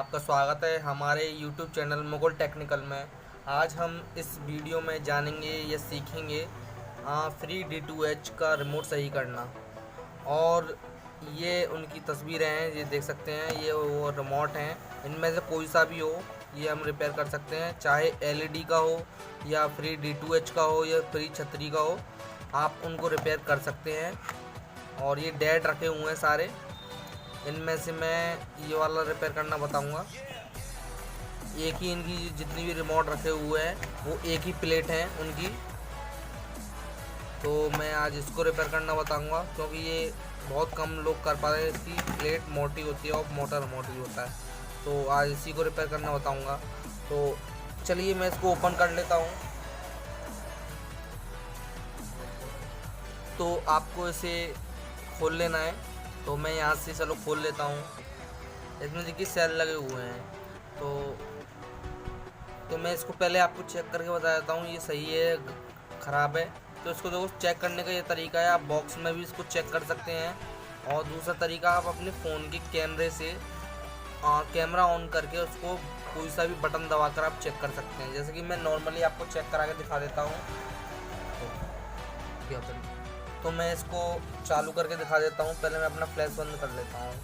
आपका स्वागत है हमारे YouTube चैनल मुकुल टेक्निकल में। आज हम इस वीडियो में जानेंगे या सीखेंगे फ्री D2H का रिमोट सही करना। और ये उनकी तस्वीरें हैं, ये देख सकते हैं, ये वो रिमोट हैं। इनमें से कोई सा भी हो ये हम रिपेयर कर सकते हैं, चाहे LED का हो या फ्री D2H का हो या फ्री छतरी का हो, आप उनको रिपेयर कर सकते हैं। और ये डेड रखे हुए हैं सारे। इनमें से मैं ये वाला रिपेयर करना बताऊंगा। एक ही इनकी जितनी भी रिमोट रखे हुए हैं वो एक ही प्लेट हैं उनकी, तो मैं आज इसको रिपेयर करना बताऊंगा क्योंकि ये बहुत कम लोग कर पाते हैं। इसकी प्लेट मोटी होती है और मोटर मोटी होता है, तो आज इसी को रिपेयर करना बताऊंगा। तो चलिए मैं इसको ओपन कर लेता हूँ। तो आपको इसे खोल लेना है, तो मैं यहाँ से चलो खोल लेता हूँ। इसमें देखिए सेल लगे हुए हैं, तो मैं इसको पहले आपको चेक करके बता देता हूँ ये सही है ख़राब है। तो इसको देखो, चेक करने का ये तरीका है, आप बॉक्स में भी इसको चेक कर सकते हैं। और दूसरा तरीका, आप अपने फ़ोन के कैमरे से कैमरा ऑन करके उसको कोई सा भी बटन दबाकर आप चेक कर सकते हैं। जैसे कि मैं नॉर्मली आपको चेक करा के दिखा देता हूँ। तो मैं इसको चालू करके दिखा देता हूँ। पहले मैं अपना फ्लैश बंद कर लेता हूँ।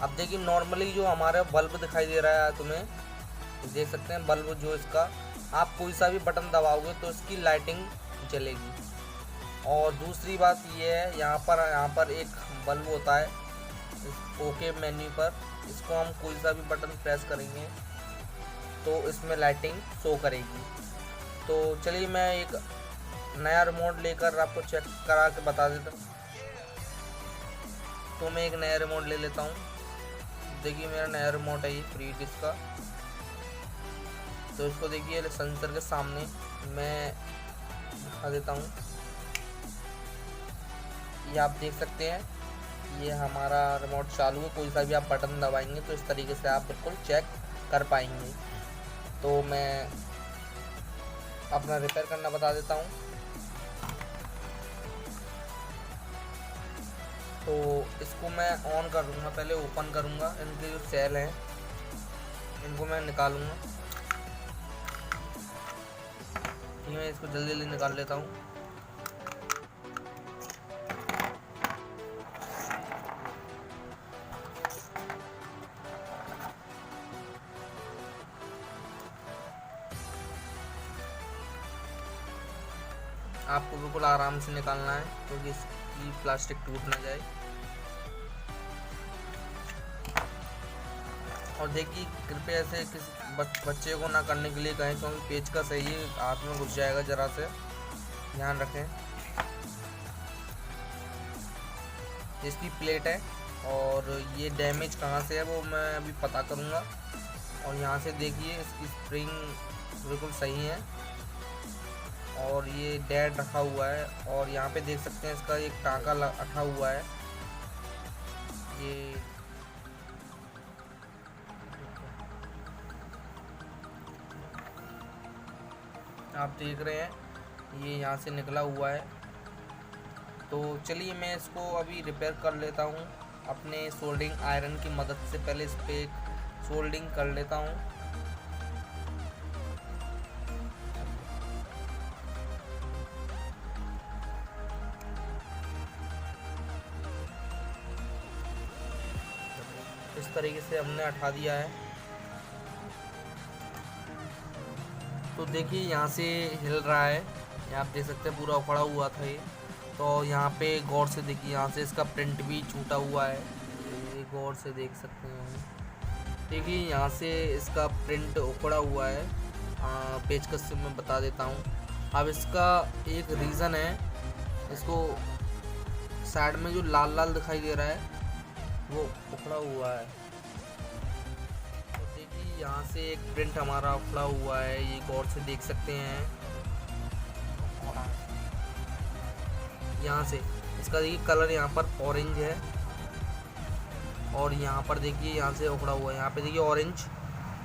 अब देखिए नॉर्मली जो हमारा बल्ब दिखाई दे रहा है, तुम्हें देख सकते हैं बल्ब जो इसका, आप कोई सा भी बटन दबाओगे तो इसकी लाइटिंग जलेगी। और दूसरी बात ये है, यहाँ पर एक बल्ब होता है इस ओके मेन्यू पर, इसको हम कोई सा भी बटन प्रेस करेंगे तो इसमें लाइटिंग शो करेगी। तो चलिए मैं एक नया रिमोट लेकर आपको चेक करा के बता देता हूँ। तो मैं एक नया रिमोट ले लेता हूँ। देखिए मेरा नया रिमोट है ये फ्री डिस्क का। तो इसको देखिए सेंसर के सामने मैं दिखा देता हूँ। ये आप देख सकते हैं, ये हमारा रिमोट चालू है। कोई सा भी आप बटन दबाएंगे तो इस तरीके से आप बिल्कुल चेक कर पाएंगे। तो मैं अपना रिपेयर करना बता देता हूँ। तो इसको मैं ऑन कर दूँगा, पहले ओपन करूँगा। इनके जो सेल हैं इनको मैं निकालूँगा। ये मैं इसको जल्दी जल्दी निकाल लेता हूँ। आपको बिल्कुल आराम से निकालना है क्योंकि इसकी प्लास्टिक टूट ना जाए। और देखिए कृपया ऐसे किसी बच्चे को ना करने के लिए कहें, क्योंकि पेचकस है ये हाथ में घुस जाएगा, ज़रा से ध्यान रखें। इसकी प्लेट है और ये डैमेज कहाँ से है वो मैं अभी पता करूँगा। और यहाँ से देखिए इसकी स्प्रिंग बिल्कुल सही है और ये डेड रखा हुआ है। और यहाँ पे देख सकते हैं इसका एक टाँका अटा हुआ है। ये आप देख रहे हैं, ये यहाँ से निकला हुआ है। तो चलिए मैं इसको अभी रिपेयर कर लेता हूँ अपने सोल्डिंग आयरन की मदद से। पहले इस पर एक सोल्डिंग कर लेता हूँ। इस तरीके से हमने हटा दिया है। तो देखिए यहाँ से हिल रहा है, ये आप देख सकते हैं, पूरा उखड़ा हुआ था ये। तो यहाँ पे गौर से देखिए, यहाँ से इसका प्रिंट भी छूटा हुआ है, ये गौर से देख सकते हैं। देखिए यहाँ से इसका प्रिंट उखड़ा हुआ है। पेचकस से मैं बता देता हूँ। अब इसका एक रीज़न है, इसको साइड में जो लाल लाल दिखाई दे रहा है वो उखड़ा हुआ है। तो देखिए यहाँ से एक प्रिंट हमारा उखड़ा हुआ है, ये गौर से देख सकते हैं। यहाँ से इसका देखिए कलर यहाँ पर ऑरेंज है और यहाँ पर देखिए यहाँ से उखड़ा हुआ है। यहाँ पे देखिए ऑरेंज,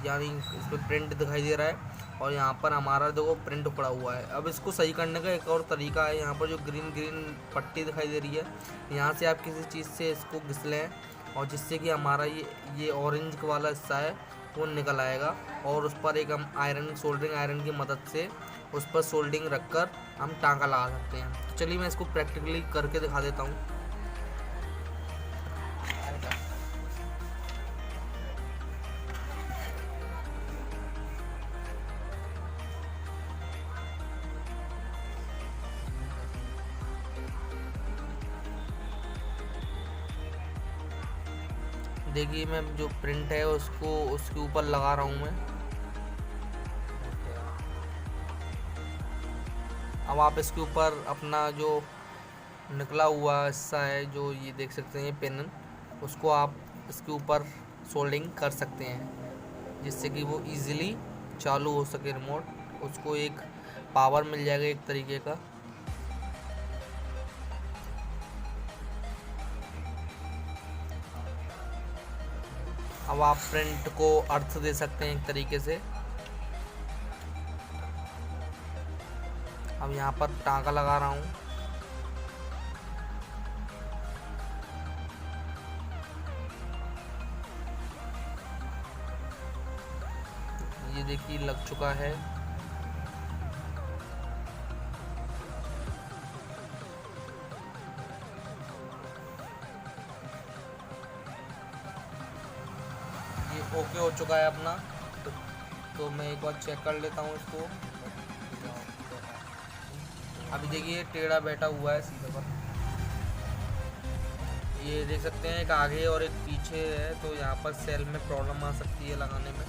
यानी इस पर प्रिंट दिखाई दे रहा है और यहाँ पर हमारा देखो प्रिंट उखड़ा हुआ है। अब इसको सही करने का एक और तरीका है, यहाँ पर जो ग्रीन ग्रीन पट्टी दिखाई दे रही है, यहाँ से आप किसी चीज़ से इसको घिस लें और जिससे कि हमारा ये ऑरेंज वाला हिस्सा है वो निकल आएगा। और उस पर एक हम सोल्डरिंग आयरन की मदद से उस पर सोल्डिंग रखकर हम टांका लगा सकते हैं। तो चलिए मैं इसको प्रैक्टिकली करके दिखा देता हूँ। देखिए मैं जो प्रिंट है उसको उसके ऊपर लगा रहा हूँ मैं। अब आप इसके ऊपर अपना जो निकला हुआ हिस्सा है, जो ये देख सकते हैं पेन, उसको आप इसके ऊपर सोल्डिंग कर सकते हैं, जिससे कि वो इजीली चालू हो सके रिमोट। उसको एक पावर मिल जाएगा एक तरीके का। अब आप प्रिंट को अर्थ दे सकते हैं एक तरीके से। अब यहाँ पर टांका लगा रहा हूँ। ये देखिए लग चुका है। ये ओके हो चुका है अपना। तो मैं एक बार चेक कर लेता हूँ इसको। अभी देखिए टेढ़ा बैठा हुआ है सीधे पर। ये देख सकते हैं एक आगे और एक पीछे है, तो यहाँ पर सेल में प्रॉब्लम आ सकती है लगाने में।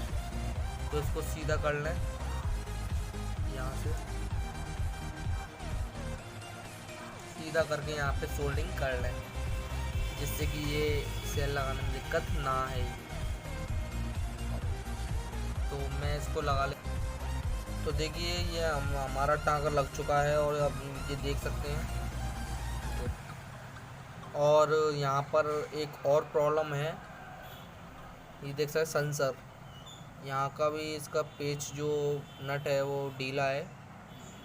तो इसको सीधा कर लें यहाँ से, सीधा करके यहाँ पे सोल्डिंग कर लें, जिससे कि ये सेल लगाने में दिक्कत ना आए। तो मैं इसको लगा ले। तो देखिए ये हमारा टांका लग चुका है और अब ये देख सकते हैं। और यहाँ पर एक और प्रॉब्लम है, ये देख सकते हैं सेंसर, यहाँ का भी इसका पेच जो नट है वो ढीला है,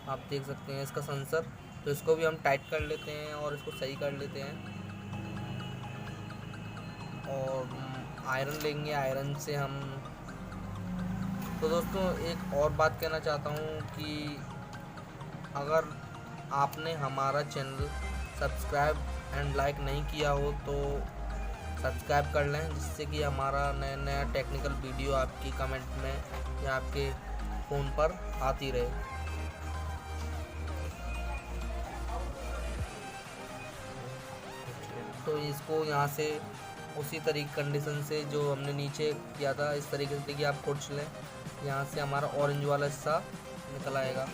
आप देख सकते हैं इसका सेंसर। तो इसको भी हम टाइट कर लेते हैं और इसको सही कर लेते हैं। और आयरन लेंगे, आयरन से हम। तो दोस्तों एक और बात कहना चाहता हूँ कि अगर आपने हमारा चैनल सब्सक्राइब एंड लाइक नहीं किया हो तो सब्सक्राइब कर लें, जिससे कि हमारा नया नया टेक्निकल वीडियो आपकी कमेंट में या आपके फ़ोन पर आती रहे। तो इसको यहाँ से उसी तरीके कंडीशन से जो हमने नीचे किया था, इस तरीके से कि आप खुर्च लें, यहाँ से हमारा ऑरेंज वाला हिस्सा निकल आएगा।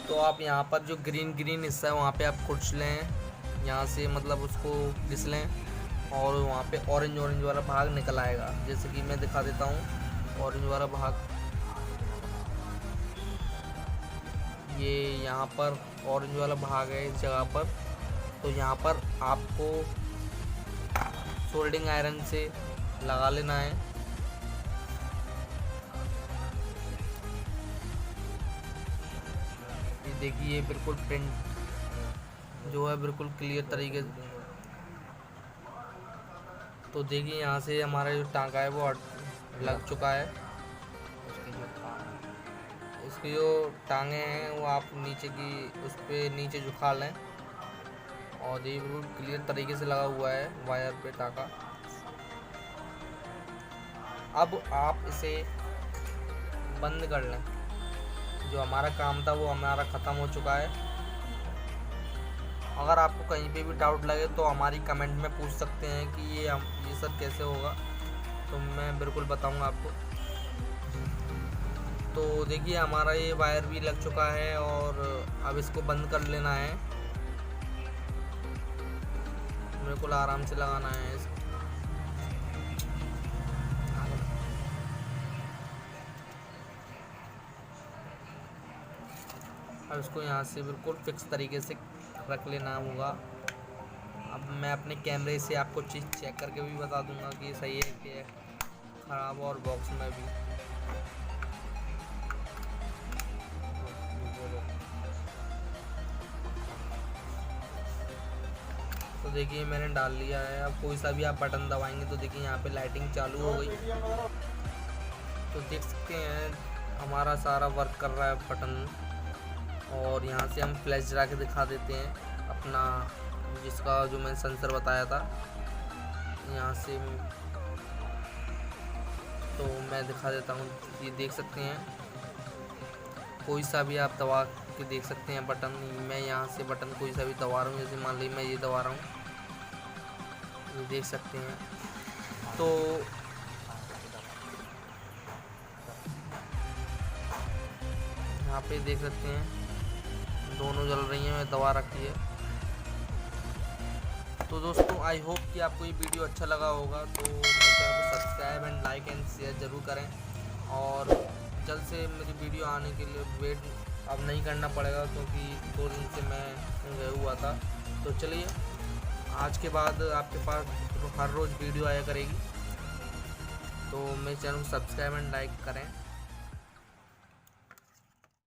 तो आप यहाँ पर जो ग्रीन हिस्सा है वहाँ पे आप खुर्च लें, यहाँ से मतलब उसको घिस लें और वहाँ पे ऑरेंज वाला भाग निकल आएगा। जैसे कि मैं दिखा देता हूँ ऑरेंज वाला भाग, ये यहाँ पर ऑरेंज वाला भाग है इस जगह पर। तो यहाँ पर आपको सोल्डिंग आयरन से लगा लेना है। ये देखिए बिल्कुल प्रिंट जो है बिल्कुल क्लियर तरीके से। तो देखिए यहाँ से हमारा जो टांका है वो लग चुका है। इसकी जो टांगे हैं वो आप नीचे की उस पर नीचे झुका लें और ये बिल्कुल क्लियर तरीके से लगा हुआ है वायर पे टांका। अब आप इसे बंद कर लें। जो हमारा काम था वो हमारा ख़त्म हो चुका है। अगर आपको कहीं पे भी डाउट लगे तो हमारी कमेंट में पूछ सकते हैं कि ये सब कैसे होगा, तो मैं बिल्कुल बताऊंगा आपको। तो देखिए हमारा ये वायर भी लग चुका है और अब इसको बंद कर लेना है। बिल्कुल आराम से लगाना है इसको। अब इसको यहाँ से बिल्कुल फिक्स तरीके से रख लेना होगा। अब मैं अपने कैमरे से आपको चीज़ चेक करके भी बता दूंगा कि सही है कि ख़राब, और बॉक्स में भी। तो देखिए मैंने डाल लिया है। अब कोई सा भी आप बटन दबाएंगे तो देखिए यहाँ पे लाइटिंग चालू हो गई। तो देख सकते हैं हमारा सारा वर्क कर रहा है बटन। और यहाँ से हम फ्लैश जला के दिखा देते हैं अपना, जिसका जो मैंने सेंसर बताया था। यहाँ से तो मैं दिखा देता हूँ, ये देख सकते हैं कोई सा भी आप दबा के देख सकते हैं बटन। मैं यहाँ से बटन कोई सा भी दबा रहा हूँ, जैसे मान लीजिए मैं ये दबा रहा हूँ, ये देख सकते हैं। तो यहाँ पे देख सकते हैं दोनों जल रही हैं, मैं दबा रखी है। तो दोस्तों आई होप कि आपको ये वीडियो अच्छा लगा होगा। तो मेरे चैनल को subscribe and like and share ज़रूर करें। और जल्द से मेरी वीडियो आने के लिए वेट अब नहीं करना पड़ेगा, क्योंकि 2 दिन से मैं गया हुआ था। तो चलिए आज के बाद आपके पास हर रोज़ वीडियो आया करेगी। तो मेरे चैनल को सब्सक्राइब एंड लाइक करें।